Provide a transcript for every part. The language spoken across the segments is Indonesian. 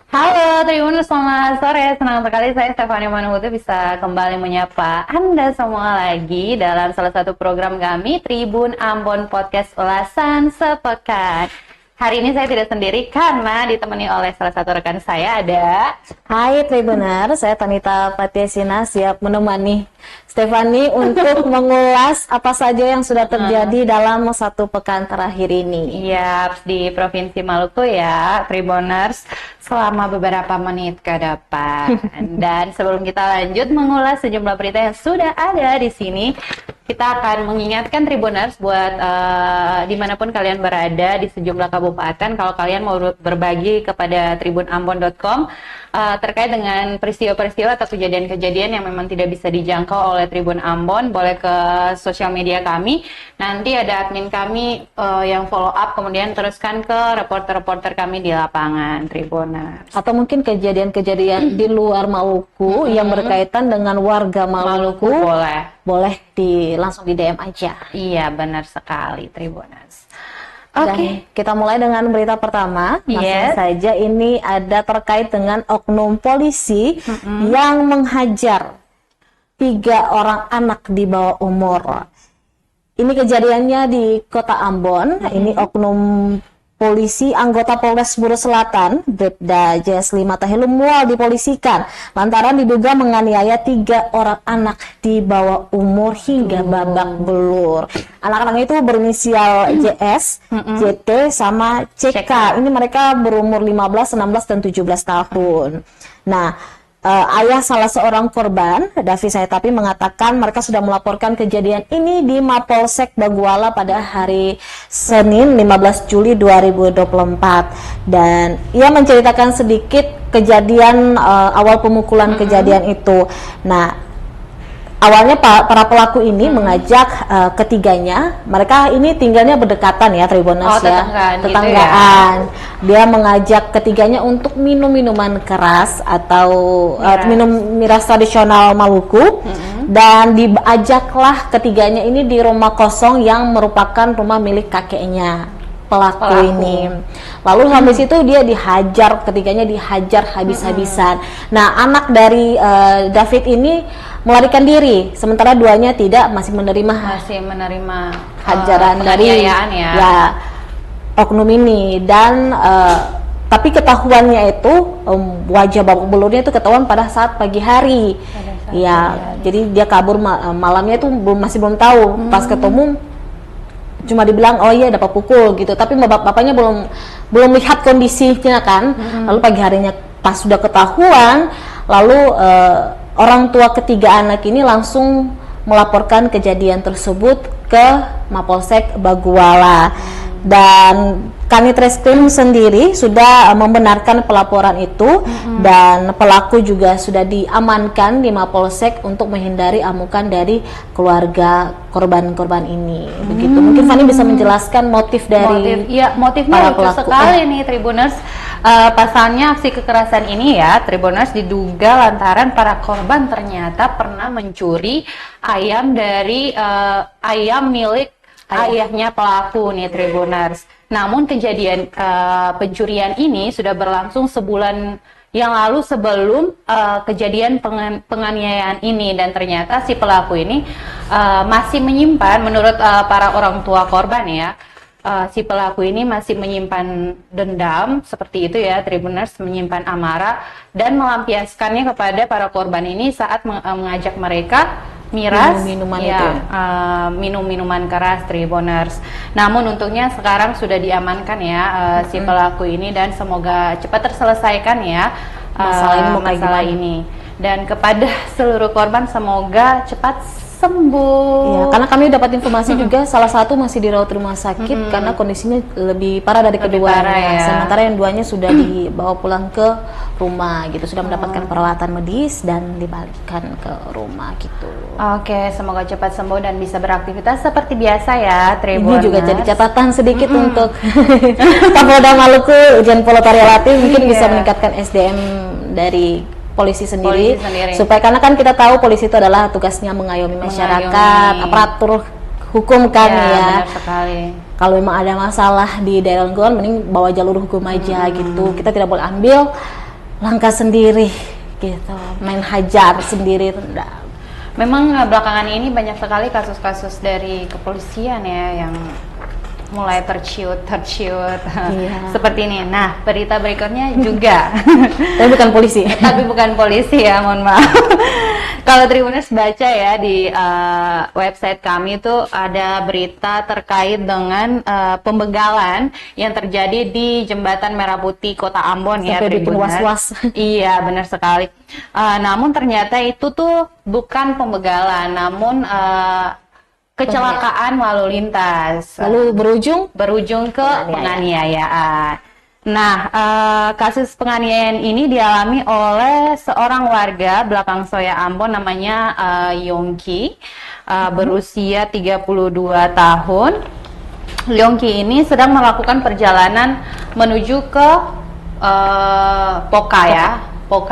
Halo Tribuners, selamat sore. Senang sekali saya Stefania Manuhutu bisa kembali menyapa Anda semua lagi dalam salah satu program kami, Tribun Ambon Podcast Ulasan Sepekan. Hari ini saya tidak sendiri karena ditemani oleh salah satu rekan saya ada... Hai Tribuner, saya Tanita Patiasina siap menemani Stefani untuk mengulas apa saja yang sudah terjadi dalam satu pekan terakhir ini. Iya, di Provinsi Maluku ya, Tribuners, selama beberapa menit ke depan. Dan sebelum kita lanjut mengulas sejumlah berita yang sudah ada di sini, kita akan mengingatkan Tribuners buat dimanapun kalian berada di sejumlah kabupaten, kalau kalian mau berbagi kepada tribunambon.com terkait dengan peristiwa-peristiwa atau kejadian-kejadian yang memang tidak bisa dijangkau oleh Tribun Ambon, boleh ke sosial media kami. Nanti ada admin kami yang follow up, kemudian teruskan ke reporter-reporter kami di lapangan, Tribuners. Atau mungkin kejadian-kejadian di luar Maluku yang berkaitan dengan warga Maluku, boleh langsung di DM aja. Iya, benar sekali, Tribuners. Oke, kita mulai dengan berita pertama. Langsung saja, ini ada terkait dengan oknum polisi yang menghajar 3 orang anak di bawah umur. Ini kejadiannya di Kota Ambon. Ini oknum polisi anggota Polres Buru Selatan, Bribda JS5 Tahilum Mual dipolisikan lantaran diduga menganiaya 3 orang anak di bawah umur hingga babak belur. Anak-anak itu berinisial JS, JT, sama CK. Ini mereka berumur 15, 16, dan 17 tahun. Nah, ayah salah seorang korban, Davi Saitapi, mengatakan mereka sudah melaporkan kejadian ini di Mapolsek Baguala pada hari Senin 15 Juli 2024. Dan ia menceritakan sedikit kejadian awal pemukulan kejadian itu. Nah, awalnya para pelaku ini mengajak ketiganya, mereka ini tinggalnya berdekatan ya, Tribuners, tetanggaan. Gitu ya? Dia mengajak ketiganya untuk minum minuman keras atau minum miras tradisional Maluku, dan diajaklah ketiganya ini di rumah kosong yang merupakan rumah milik kakeknya pelaku ini. Lalu habis itu dia dihajar, ketiganya dihajar habis-habisan. Nah, anak dari David ini melarikan diri, sementara duanya tidak, masih menerima hajaran dari oknum ini. Dan tapi ketahuannya itu wajah babak belurnya itu ketahuan pada saat pagi hari. Jadi dia kabur malamnya itu masih belum tahu. Pas ketemu cuma dibilang oh iya dapat pukul gitu, tapi bapaknya belum lihat kondisinya kan. Lalu pagi harinya pas sudah ketahuan, lalu orang tua ketiga anak ini langsung melaporkan kejadian tersebut ke Mapolsek Baguala. Dan Kanit Reskrim sendiri sudah membenarkan pelaporan itu, dan pelaku juga sudah diamankan di Mapolsek untuk menghindari amukan dari keluarga korban-korban ini. Begitu. Mungkin Fani bisa menjelaskan motif dari motifnya lucu sekali nih, Tribuners. Pasalnya aksi kekerasan ini ya, Tribuners, diduga lantaran para korban ternyata pernah mencuri ayam dari ayam milik ayahnya pelaku nih, Tribuners. Namun kejadian pencurian ini sudah berlangsung sebulan yang lalu sebelum kejadian penganiayaan ini, dan ternyata si pelaku ini masih menyimpan, menurut para orang tua korban ya, si pelaku ini masih menyimpan dendam seperti itu ya, Tribuners, menyimpan amarah dan melampiaskannya kepada para korban ini saat mengajak mereka minum minuman keras, Tribuners. Namun untungnya sekarang sudah diamankan ya si pelaku ini, dan semoga cepat terselesaikan ya masalah ini. Dan kepada seluruh korban semoga cepat sembuh. Ya, karena kami dapat informasi juga salah satu masih dirawat rumah sakit karena kondisinya lebih parah dari keduanya. Ya. Sementara yang duanya sudah dibawa pulang ke rumah gitu, sudah mendapatkan perawatan medis dan dibalikkan ke rumah gitu. Oke, semoga cepat sembuh dan bisa beraktivitas seperti biasa ya, Tribuners. Ini juga jadi catatan sedikit untuk Kapolda Maluku, Irjen Pol Tarialati, mungkin bisa meningkatkan SDM dari polisi sendiri, supaya, karena kan kita tahu polisi itu adalah tugasnya mengayomi masyarakat, aparatur hukum kan ya. Benar sekali. Kalau memang ada masalah di daerah lingkungan, mending bawa jalur hukum aja gitu. Kita tidak boleh ambil langkah sendiri gitu, main hajar sendiri. Memang belakangan ini banyak sekali kasus-kasus dari kepolisian ya yang mulai terciut seperti ini. Nah, berita berikutnya juga tapi bukan polisi. Tapi bukan polisi ya, mohon maaf. Kalau Tribuners baca ya di website kami itu ada berita terkait dengan pembegalan yang terjadi di Jembatan Merah Putih Kota Ambon. Sampai ya bikin Tribuners. was-was. Iya, benar sekali. Namun ternyata itu tuh bukan pembegalan, namun kecelakaan lalu lintas. Lalu berujung ke penganiayaan. Nah, kasus penganiayaan ini dialami oleh seorang warga Belakang Soya Ambon namanya Yongki, berusia 32 tahun. Yongki ini sedang melakukan perjalanan menuju ke Poka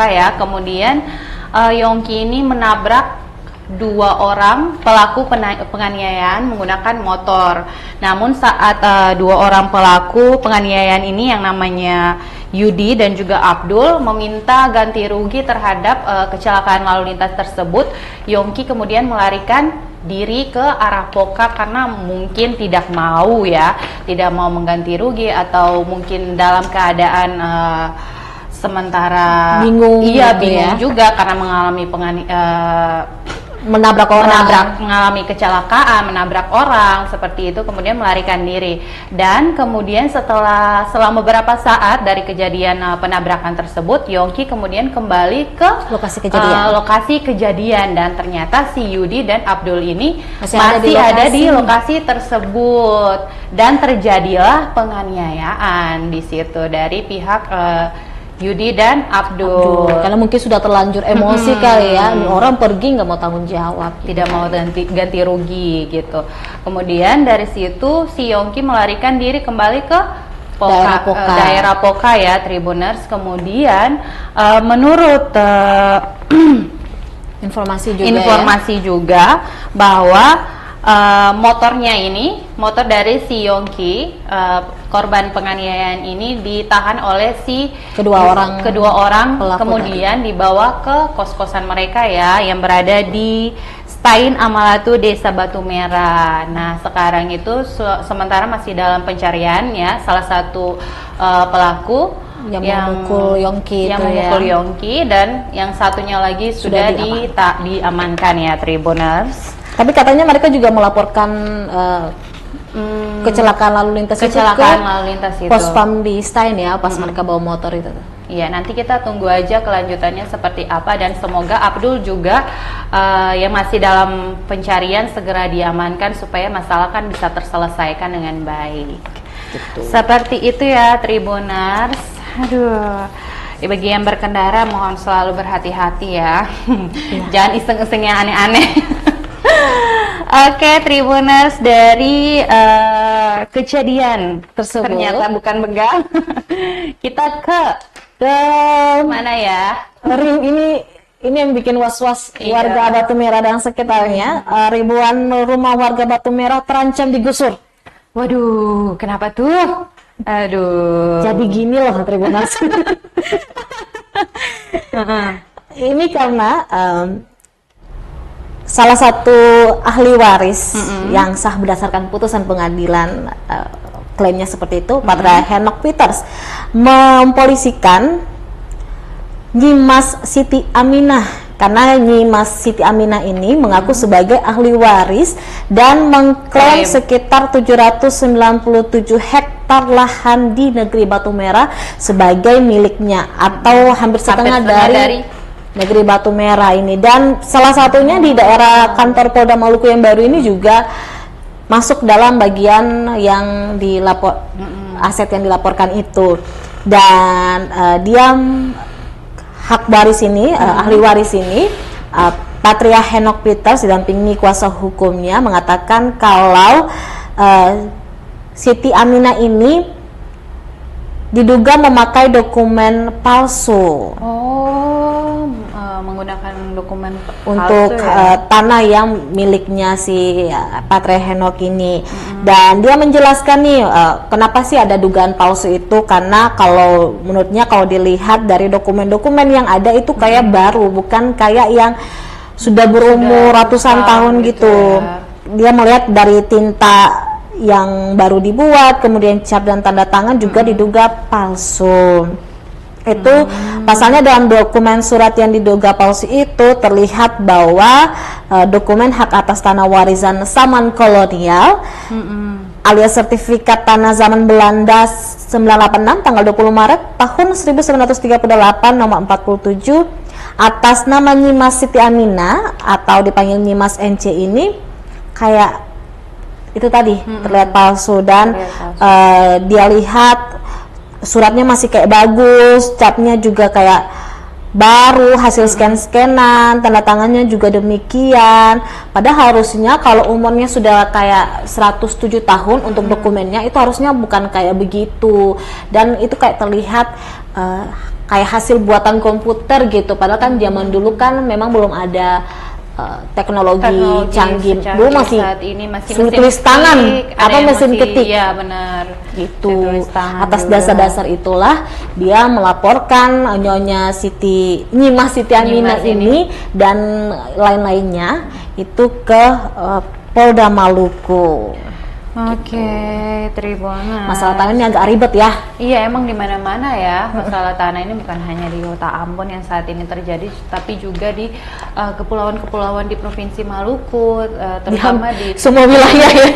ya. Kemudian Yongki ini menabrak 2 orang pelaku penganiayaan menggunakan motor. Namun saat 2 orang pelaku penganiayaan ini yang namanya Yudi dan juga Abdul meminta ganti rugi terhadap kecelakaan lalu lintas tersebut, Yongki kemudian melarikan diri ke arah Poka karena mungkin tidak mau mengganti rugi atau mungkin dalam keadaan sementara bingung juga karena mengalami mengalami kecelakaan, menabrak orang seperti itu, kemudian melarikan diri. Dan kemudian selama beberapa saat dari kejadian penabrakan tersebut, Yongki kemudian kembali ke lokasi kejadian dan ternyata si Yudi dan Abdul ini masih ada di lokasi tersebut dan terjadilah penganiayaan di situ dari pihak Yudi dan Abdul. Karena mungkin sudah terlanjur emosi kali ya, ini orang pergi nggak mau tanggung jawab, tidak mau ganti rugi gitu. Kemudian dari situ si Yongki melarikan diri kembali ke daerah Poka ya Tribuners. Kemudian menurut informasi juga bahwa motor dari si Yongki, korban penganiayaan ini ditahan oleh si kedua orang kemudian dibawa ke kos-kosan mereka ya yang berada di Stain Amalatu, Desa Batu Merah. Nah, sekarang itu sementara masih dalam pencarian ya salah satu pelaku yang memukul Yongki dan yang satunya lagi sudah diamankan ya Tribuners. Tapi katanya mereka juga melaporkan kecelakaan lalu lintas itu Pospam di Stein ya, pas mereka bawa motor itu. Iya, nanti kita tunggu aja kelanjutannya seperti apa dan semoga Abdul juga yang masih dalam pencarian segera diamankan supaya masalah kan bisa terselesaikan dengan baik. Gitu. Seperti itu ya Tribuners. Aduh. Bagi yang berkendara mohon selalu berhati-hati ya. Jangan iseng-iseng yang aneh-aneh. Oke, Tribuners, dari kejadian tersebut ternyata bukan begal. Kita ke mana ya? Ini yang bikin was-was warga Batu Merah dan sekitarnya. Ribuan rumah warga Batu Merah terancam digusur. Waduh, kenapa tuh? Aduh. Jadi gini loh Tribuners. Ini karena salah satu ahli waris yang sah berdasarkan putusan pengadilan, klaimnya seperti itu, Patria Henok Peters mempolisikan Nyimas Siti Aminah karena Nyimas Siti Aminah ini mengaku sebagai ahli waris dan mengklaim sekitar 797 hektar lahan di negeri Batu Merah sebagai miliknya atau hampir setengah dari negeri Batu Merah ini, dan salah satunya di daerah kantor Polda Maluku yang baru ini juga masuk dalam bagian yang aset yang dilaporkan itu. Dan dia hak waris ini, ahli waris ini, Patria Henok Peters didampingi kuasa hukumnya mengatakan kalau Siti Aminah ini diduga memakai dokumen palsu menggunakan dokumen untuk palsu ya? tanah yang miliknya si Patre Henok ini. Dan dia menjelaskan nih kenapa sih ada dugaan palsu itu, karena kalau menurutnya kalau dilihat dari dokumen-dokumen yang ada itu kayak baru, bukan kayak yang sudah berumur ratusan tahun gitu. Dia melihat dari tinta yang baru dibuat, kemudian cap dan tanda tangan juga diduga palsu. Itu pasalnya dalam dokumen surat yang diduga palsu itu terlihat bahwa dokumen hak atas tanah warisan zaman kolonial alias sertifikat tanah zaman Belanda 986 tanggal 20 Maret tahun 1938 nomor 47 atas nama Nyimas Siti Aminah atau dipanggil Nyimas NC ini kayak itu tadi terlihat palsu. Dan dia lihat suratnya masih kayak bagus, capnya juga kayak baru, hasil scan-scanan, tanda tangannya juga demikian. Padahal harusnya kalau umurnya sudah kayak 107 tahun untuk dokumennya itu harusnya bukan kayak begitu. Dan itu kayak terlihat kayak hasil buatan komputer gitu. Padahal kan zaman dulu kan memang belum ada teknologi canggih. Dulu masih saat ini masih tulis tangan atau mesin ketik. Iya benar. Gitu. Atas dasar-dasar itulah dia melaporkan Nyonya Nyimas Siti Aminah ini dan lain-lainnya itu ke Polda Maluku. Oke, Tribuners. Masalah tanah ini agak ribet ya. Iya, emang di mana-mana ya. Masalah tanah ini bukan hanya di Kota Ambon yang saat ini terjadi, tapi juga di kepulauan-kepulauan di Provinsi Maluku, terutama di semua wilayah ya.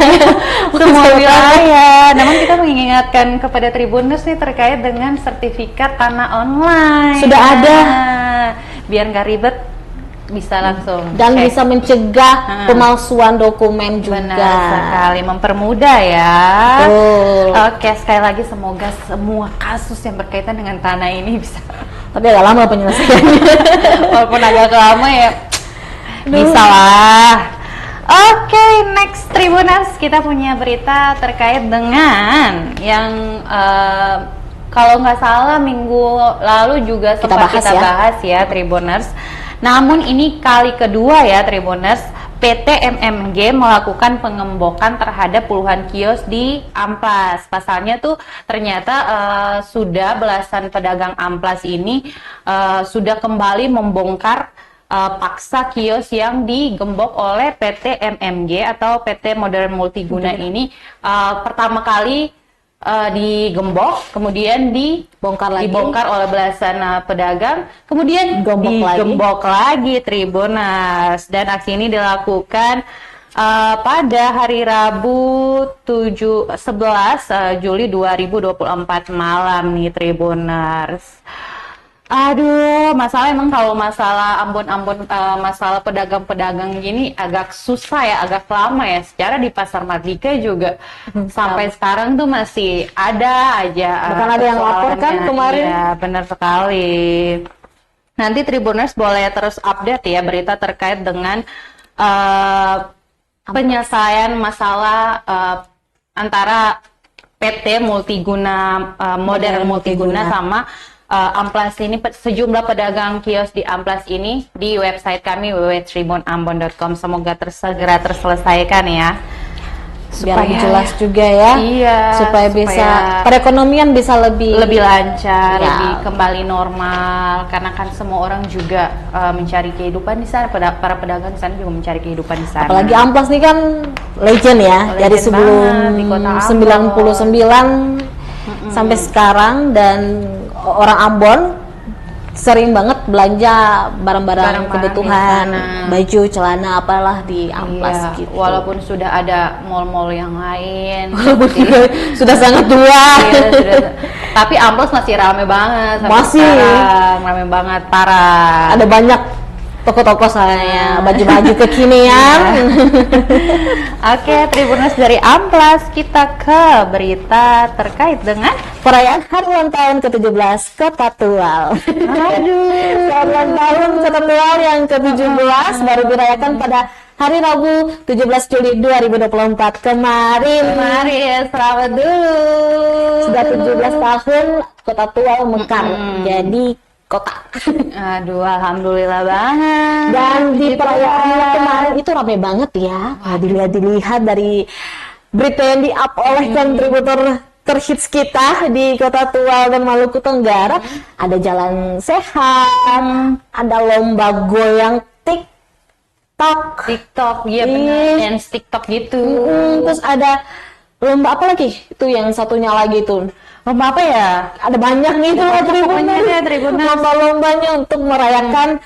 semua wilayah. Namun kita mengingatkan kepada Tribuners nih terkait dengan sertifikat tanah online. Sudah ada. Biar nggak ribet, bisa langsung dan cek. Bisa mencegah pemalsuan dokumen juga. Benar sekali, mempermudah ya. Oke, sekali lagi semoga semua kasus yang berkaitan dengan tanah ini bisa. Tapi agak lama penyelesaiannya. Walaupun agak lama ya, bisa lah. Oke, next Tribuners, kita punya berita terkait dengan yang kalau nggak salah minggu lalu juga sempat kita bahas ya Tribuners. Namun ini kali kedua ya Tribuners, PT MMG melakukan pengembokan terhadap puluhan kios di Amplas. Pasalnya tuh ternyata sudah belasan pedagang Amplas ini sudah kembali membongkar paksa kios yang digembok oleh PT MMG atau PT Modern Multiguna ini pertama kali digembok, kemudian dibongkar oleh belasan pedagang, kemudian digembok lagi Tribuners. Dan aksi ini dilakukan pada hari Rabu 11 Juli 2024 malam nih Tribuners. Aduh, masalah emang kalau masalah Ambon-Ambon, masalah pedagang-pedagang gini agak susah ya, agak lama ya. Secara di Pasar Mardika juga sampai sekarang tuh masih ada aja. Bukan ada yang lapor kan kemarin? Iya, benar sekali. Nanti Tribuners boleh terus update ya berita terkait dengan penyelesaian masalah antara PT Multiguna, Modern Multiguna sama Amplas ini. Sejumlah pedagang kios di Amplas ini di website kami www.tribunambon.com. Semoga segera terselesaikan ya. Biar jelas juga ya. Iya. Supaya bisa perekonomian bisa lebih lancar, lebih kembali normal. Karena kan semua orang juga mencari kehidupan di sana. Para pedagang di sana juga mencari kehidupan di sana. Apalagi Amplas ini kan legend ya. Dari sebelum di Kota 99 sampai sekarang, dan orang Ambon sering banget belanja barang-barang kebutuhan, baju, celana, apalah di Amplas gitu. Walaupun sudah ada mall-mall yang lain, sudah sangat tua. Tapi Amplas masih rame banget. Masih rame banget, parah. Ada banyak toko-toko saya, baju-baju kekinian. Oke, Tribuners, dari Amplas kita ke berita terkait dengan perayaan hari ulang tahun ke-17 Kota Tual. Aduh, ulang tahun Kota Tual yang ke-17 baru dirayakan pada hari Rabu 17 Juli 2024 kemarin. Selamat dulu. Sudah 17 tahun Kota Tua mekar jadi kota. Aduh, alhamdulillah banget. Dan di perayaannya kemarin itu rame banget ya. Wah, dilihat dari berita yang di-up oleh kontributor terhits kita di Kota Tua dan Maluku Tenggara. Ada jalan sehat, ada lomba goyang TikTok, iya benar, yang TikTok gitu. Terus ada lomba apa lagi? Itu yang satunya lagi tuh. Lomba apa ya? Ada banyak nih tuh Tribuners. Lomba-lombanya untuk merayakan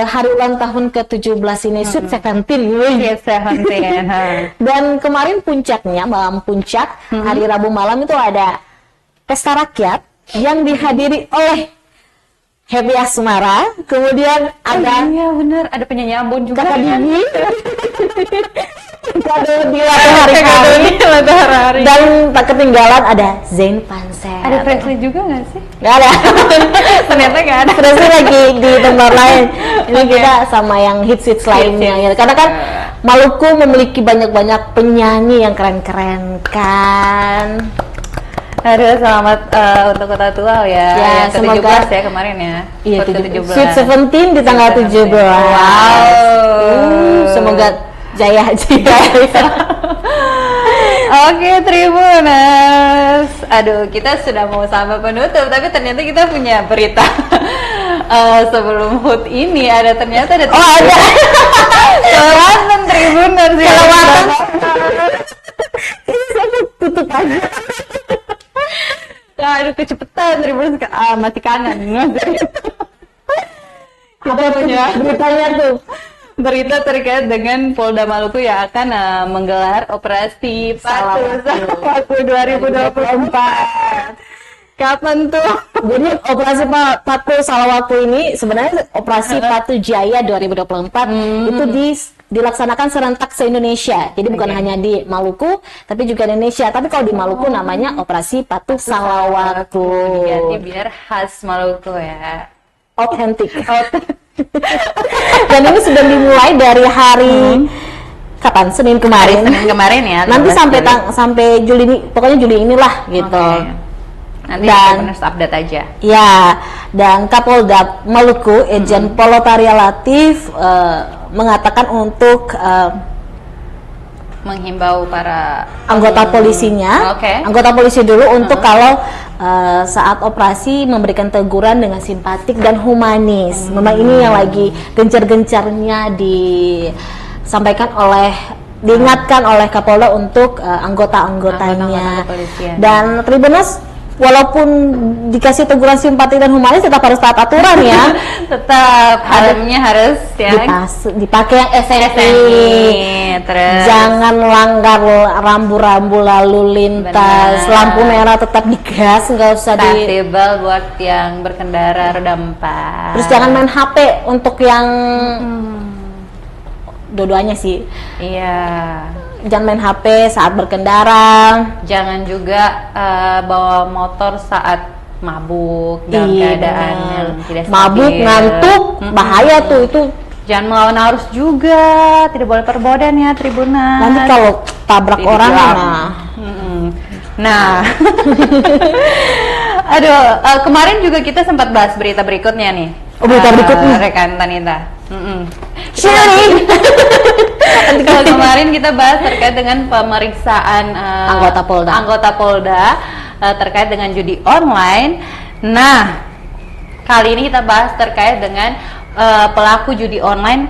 hari ulang tahun ke-17 ini, Sweet Seventeen. Dan kemarin puncaknya, malam puncak, hari Rabu malam itu ada pesta rakyat yang dihadiri oleh Happy Asmara, kemudian ada iya bener, ada penyanyi Ambon juga. Kakak Dini. Kado di hari-hari. Dan tak ketinggalan ada Zain Pansel. Ada Presley juga nggak sih? Nggak ada. Ternyata nggak ada. Presley lagi di tempat lain. Ini kita sama yang hits lainnya. Ya. Karena kan Maluku memiliki banyak-banyak penyanyi yang keren-keren kan. Aduh, selamat untuk Kota Tua ya. Ya, yang semoga ke-17 ya kemarin ya. Iya, 17. Sweet Seventeen di tanggal 17. Wow. Semoga jaya. Oke, Tribuners. Aduh, kita sudah mau sampai penutup, tapi ternyata kita punya berita. Sebelum HUT ini ternyata ada. Oh, ada. Selatan Tribuners ya. Selatan. Ini saya tutup aja. Aduh, kecepetan Tribuners, masih kangen. Apa punya beritanya tuh? Berita terkait dengan Polda Maluku yang akan menggelar operasi Patuh 2024. Kapan tuh? Jadi operasi Patuh Salawaku ini sebenarnya operasi Patuh Jaya 2024 itu dilaksanakan serentak se-Indonesia. Jadi bukan hanya di Maluku, tapi juga di Indonesia. Tapi kalau di Maluku namanya operasi Patuh Salawaku. Jadi biar khas Maluku ya. Otentik. Dan ini sudah dimulai dari hari kapan? Senin kemarin. Senin kemarin ya. Nanti sampai Juli ini, pokoknya Juli inilah gitu. Okay. Nanti dan update aja. Ya, dan Kapolda Maluku Irjen Polotaria Latif mengatakan untuk menghimbau para anggota polisinya, anggota polisi dulu untuk kalau saat operasi memberikan teguran dengan simpatik dan humanis. Memang ini yang lagi gencar-gencarnya diingatkan oleh Kapolda untuk anggota-anggotanya. Dan Tribuners, walaupun dikasih teguran simpatik dan humanis tetap harus taat aturan ya. Tetap helmnya harus ya dipakai yang efektif. Terus jangan langgar rambu-rambu lalu lintas. Lampu merah tetap digas, nggak usah Stable buat yang berkendara roda 4. Terus jangan main HP untuk yang dua-duanya sih. Iya. Jangan main HP saat berkendara. Jangan juga bawa motor saat mabuk dalam keadaan yang tidak stabil. Mabuk, ngantuk, bahaya tuh itu. Jangan melawan arus juga, tidak boleh perbodan ya Tribuners. Nanti kalau tabrak orang nah. Aduh, kemarin juga kita sempat bahas berita berikutnya nih. Berita berikutnya rekan Tanita. Kalau kemarin kita bahas terkait dengan pemeriksaan anggota Polda terkait dengan judi online. Nah, kali ini kita bahas terkait dengan pelaku judi online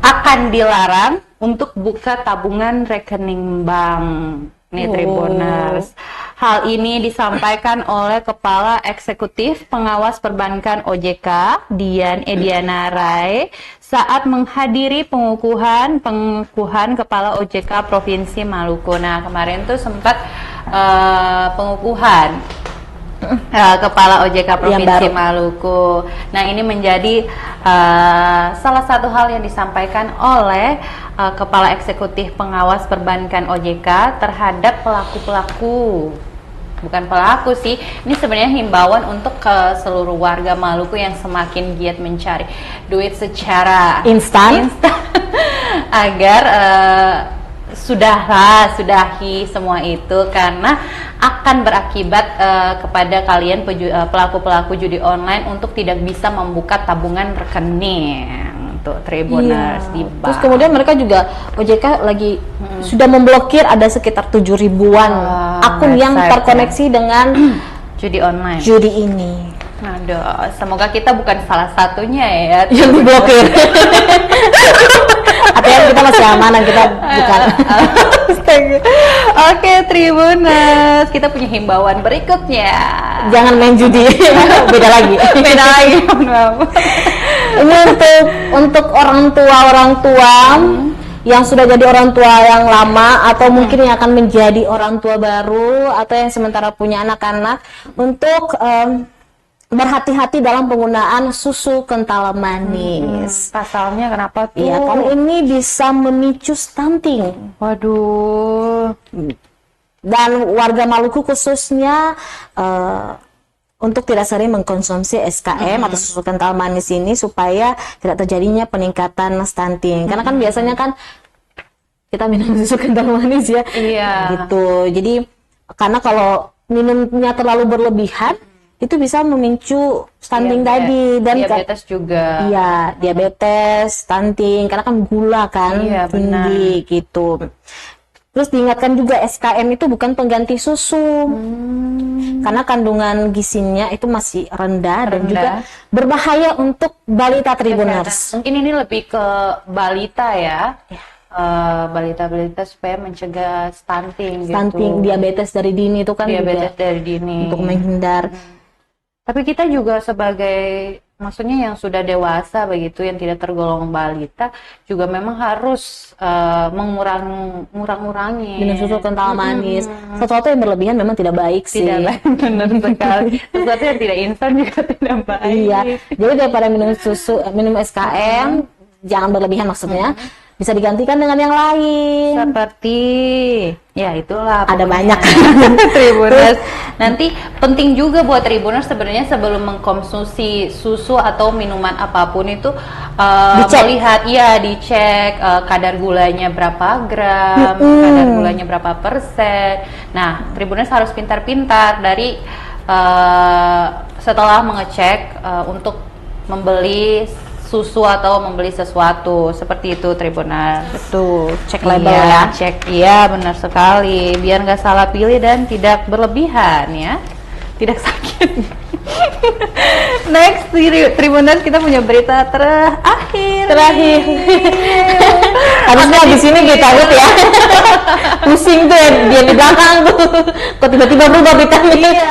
akan dilarang untuk buka tabungan rekening bank. Nih Tribuners. Hal ini disampaikan oleh Kepala Eksekutif Pengawas Perbankan OJK, Dian Ediana Rai, saat menghadiri pengukuhan Kepala OJK Provinsi Maluku. Nah, kemarin tuh sempat pengukuhan Kepala OJK Provinsi Maluku. Nah, ini menjadi salah satu hal yang disampaikan oleh Kepala Eksekutif Pengawas Perbankan OJK terhadap pelaku-pelaku. Bukan pelaku sih, ini sebenarnya himbauan untuk ke seluruh warga Maluku yang semakin giat mencari duit secara instan. agar sudahi semua itu karena akan berakibat kepada kalian pelaku-pelaku judi online untuk tidak bisa membuka tabungan rekening untuk Tribuners di bank. Terus kemudian mereka juga OJK lagi sudah memblokir ada sekitar 7.000-an akun yang terkoneksi dengan judi online. Judi ini. Aduh, semoga kita bukan salah satunya ya Yang diblokir. Artinya kita masih aman dan kita bukan. Oke, Tribuners, kita punya himbauan berikutnya. Jangan main judi. Beda lagi. Beda lagi. Ini untuk orang tua yang sudah jadi orang tua yang lama atau mungkin yang akan menjadi orang tua baru atau yang sementara punya anak-anak untuk berhati-hati dalam penggunaan susu kental manis. Pasalnya kenapa tuh? Iya, kan ini bisa memicu stunting. Waduh. Dan warga Maluku khususnya untuk tidak sering mengkonsumsi SKM atau susu kental manis ini supaya tidak terjadinya peningkatan stunting. Karena kan biasanya kan kita minum susu kental manis ya. Iya. Gitu. Jadi karena kalau minumnya terlalu berlebihan itu bisa memicu stunting tadi dan diabetes juga. Iya, diabetes, stunting karena kan gula kan tinggi gitu. Terus diingatkan juga SKM itu bukan pengganti susu. Karena kandungan gizinya itu masih rendah dan juga berbahaya untuk balita Tribuners. Mungkin ini lebih ke balita ya. Balita-balita supaya mencegah stunting gitu. Diabetes dari dini itu kan diabetes juga dari dini untuk menghindar. Tapi kita juga sebagai maksudnya yang sudah dewasa begitu yang tidak tergolong balita juga memang harus mengurangi minum susu kental manis. Sesuatu yang berlebihan memang tidak baik sih. Tidak baik, benar sekali. Sesuatu yang tidak instan juga tidak baik. Iya. Jadi daripada minum SKM jangan berlebihan maksudnya. Bisa digantikan dengan yang lain. Seperti ya itulah ada banyak Tribuners. Nanti penting juga buat Tribuners sebenarnya sebelum mengkonsumsi susu atau minuman apapun itu dicek kadar gulanya berapa gram, kadar gulanya berapa persen. Nah, Tribuners harus pintar-pintar dari setelah mengecek untuk membeli susu atau membeli sesuatu seperti itu Tribuners. Betul, cek label ya. Cek, iya benar sekali, biar nggak salah pilih dan tidak berlebihan ya, tidak sakit. Next Tribuners, kita punya berita terakhir. Harusnya di sini kita lihat ya. Pusing tuh ya, dia di belakang tuh. Kok tiba-tiba berubah beritanya? Iya,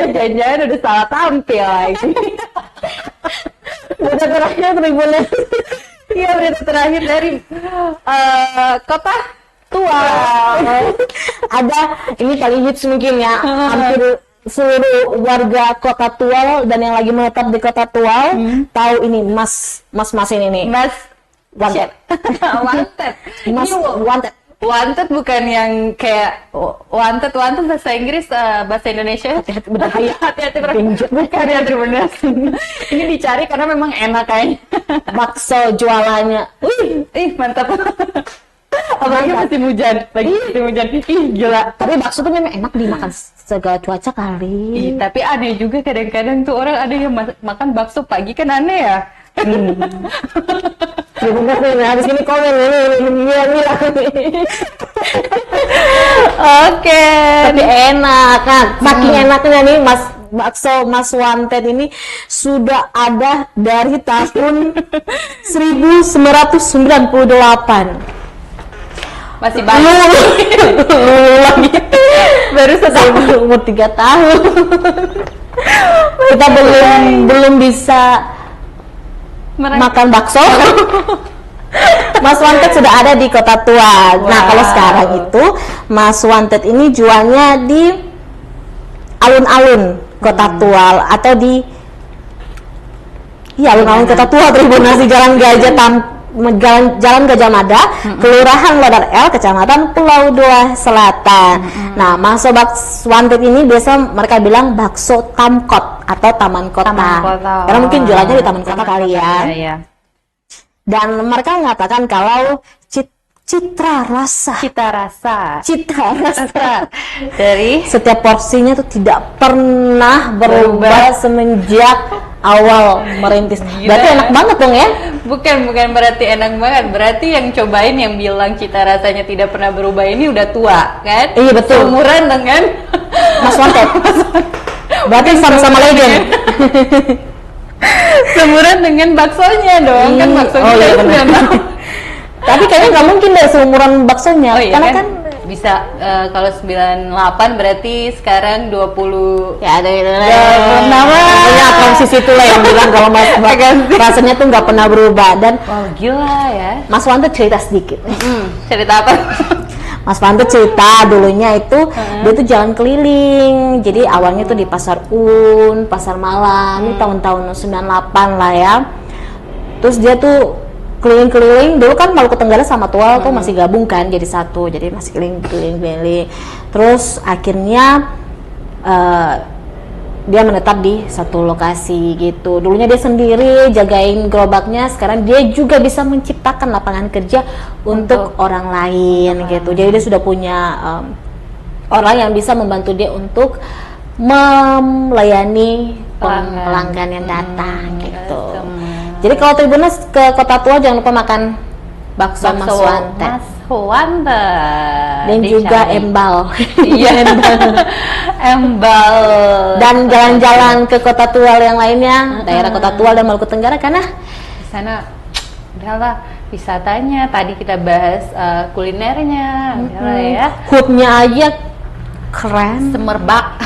jangan-jangan udah salah tampil lagi. Berita terakhir Tribuners. Iya, berita terakhir dari Kota Tua. Ada ini paling hits mungkin ya. Hampir seluruh warga Kota Tual dan yang lagi menetap di Kota Tual tahu ini Mas ini nih. Mas Wanted. Wanted. Mas Wanted. Wanted bukan yang kayak wanted bahasa Inggris, bahasa Indonesia. Hati-hati bukan ya Tribuners. Ini dicari karena memang enak kayaknya. Bakso jualannya. Mantap. Apalagi musim hujan, Ih, gila. Tapi bakso tuh memang enak dimakan segala cuaca kali. Tapi aneh juga kadang-kadang tuh orang ada yang makan bakso pagi kan aneh ya. Tribuners nih, habis ini komen ini. Oke. Tapi enak kan. Saking enaknya nih bakso Mas Wanted ini sudah ada dari tahun 1998. Masih banyak. Baru selesai umur 3 tahun. Kita belum bisa makan bakso. Mas Wanted sudah ada di Kota Tua. Nah, kalau sekarang itu Mas Wanted ini jualnya di alun-alun Kota Tua atau di alun-alun Kota Tua Tribuners di Jalan Gajah Mada, Kelurahan Lodar L, Kecamatan Pulau Dua Selatan. Nah, Mas Wanted ini biasa mereka bilang bakso Tamkot atau Taman Kota. Karena mungkin jualannya di Taman Kota kali ya. Dan mereka mengatakan kalau cita rasa dari setiap porsinya tuh tidak pernah berubah semenjak awal merintis. Gila. Berarti enak banget dong ya? Bukan berarti enak banget, berarti yang cobain yang bilang cita rasanya tidak pernah berubah ini udah tua kan? Iya betul. Umuran dengan Mas Wanted. Berarti sama-sama legend. Seumuran dengan baksonya dong, kan baksonya iya, kan 9 tahun. Tapi kayaknya nggak mungkin deh seumuran baksonya, Oh iya karena kan bisa kalau 98 berarti sekarang 20. ya ada nama konsis itu lah yang bilang kalau rasanya tuh nggak pernah berubah. Dan wow, gila ya. Mas Wanted cerita sedikit. Cerita apa? Mas Wanted cerita dulunya itu dia tuh jalan keliling. Jadi awalnya tuh di Pasar Pasar Malam, ini tahun-tahun 98 lah ya. Terus dia tuh keliling-keliling, dulu kan Maluku Tenggara sama Tual tuh masih gabung kan jadi satu, jadi masih keliling-keliling. Terus akhirnya dia menetap di satu lokasi gitu. Dulunya dia sendiri jagain gerobaknya, sekarang dia juga bisa menciptakan lapangan kerja untuk orang lain gitu. Jadi dia sudah punya orang yang bisa membantu dia untuk melayani pelanggan yang datang gitu. Jadi kalau Tribuners ke Kota Tua jangan lupa makan bakso Mas Wanted. Dan juga embal. Iya, embal. Dan jalan-jalan ke Kota Tual yang lainnya, daerah Kota Tual dan Maluku Tenggara, karena di sana udahlah wisatanya. Tadi kita bahas kulinernya, udahlah ya. Foodnya aja keren, semerbak,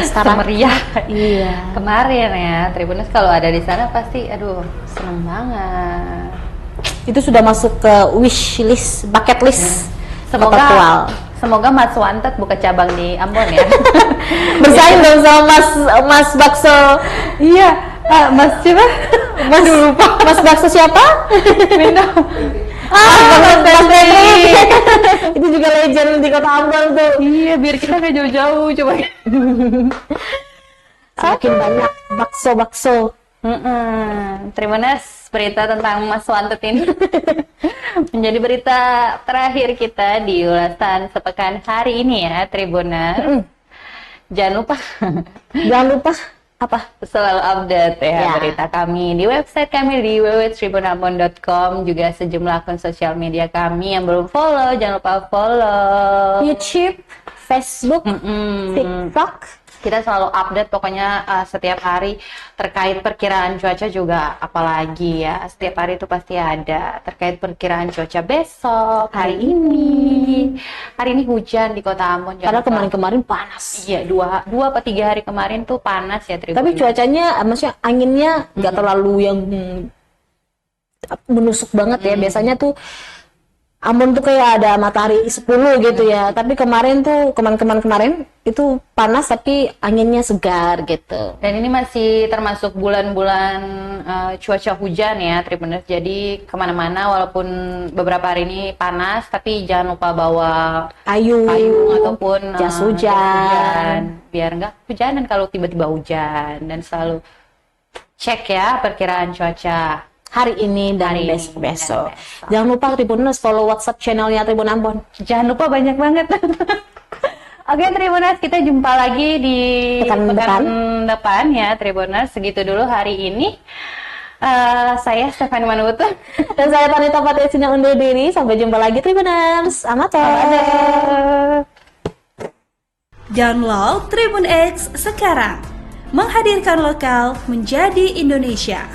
semeriah. Iya. Kemarin ya, Tribuners kalau ada di sana pasti, aduh, seneng banget. Itu sudah masuk ke wish list, bucket list. Semoga Mas Wanted buka cabang di Ambon ya. Bersaing dong sama Mas Bakso. Iya, Mas siapa? Mas lupa. Mas Bakso siapa? Minum. Mas Petri. Itu juga legend di Kota Ambon tuh. Iya, biar kita nggak jauh-jauh coba. Semakin banyak bakso-bakso. Tribuners, berita tentang Mas Wanted ini menjadi berita terakhir kita di ulasan sepekan hari ini ya, Tribuners. Jangan lupa apa? Selalu update ya berita kami di website kami di www.tribunambon.com, juga sejumlah akun sosial media kami. Yang belum follow jangan lupa follow YouTube, Facebook, TikTok. Kita selalu update pokoknya setiap hari terkait perkiraan cuaca juga, apalagi ya setiap hari itu pasti ada terkait perkiraan cuaca besok, hari ini hujan di Kota Ambon. Karena kemarin-kemarin panas. Iya, dua atau 3 hari kemarin tuh panas ya Tribun. Tapi cuacanya, maksudnya anginnya nggak terlalu yang menusuk banget ya. Biasanya tuh Ambon tuh kayak ada matahari 10 gitu ya. Tapi kemarin itu panas tapi anginnya segar gitu. Dan ini masih termasuk bulan-bulan cuaca hujan ya Tribuners. Jadi kemana-mana walaupun beberapa hari ini panas, tapi jangan lupa bawa payung ataupun jas hujan. Biar nggak hujanan kalau tiba-tiba hujan. Dan selalu cek ya perkiraan cuaca hari ini dan besok. Jangan lupa Tribuners follow WhatsApp channelnya Tribun Ambon. Jangan lupa, banyak banget. Oke Tribuners, kita jumpa lagi di pekan depan ya Tribuners. Segitu dulu hari ini. Saya Stefani Manuto dan saya Tanita Patricia undur diri. Sampai jumpa lagi Tribuners. Amateur. Download Tribun X sekarang. Menghadirkan lokal menjadi Indonesia.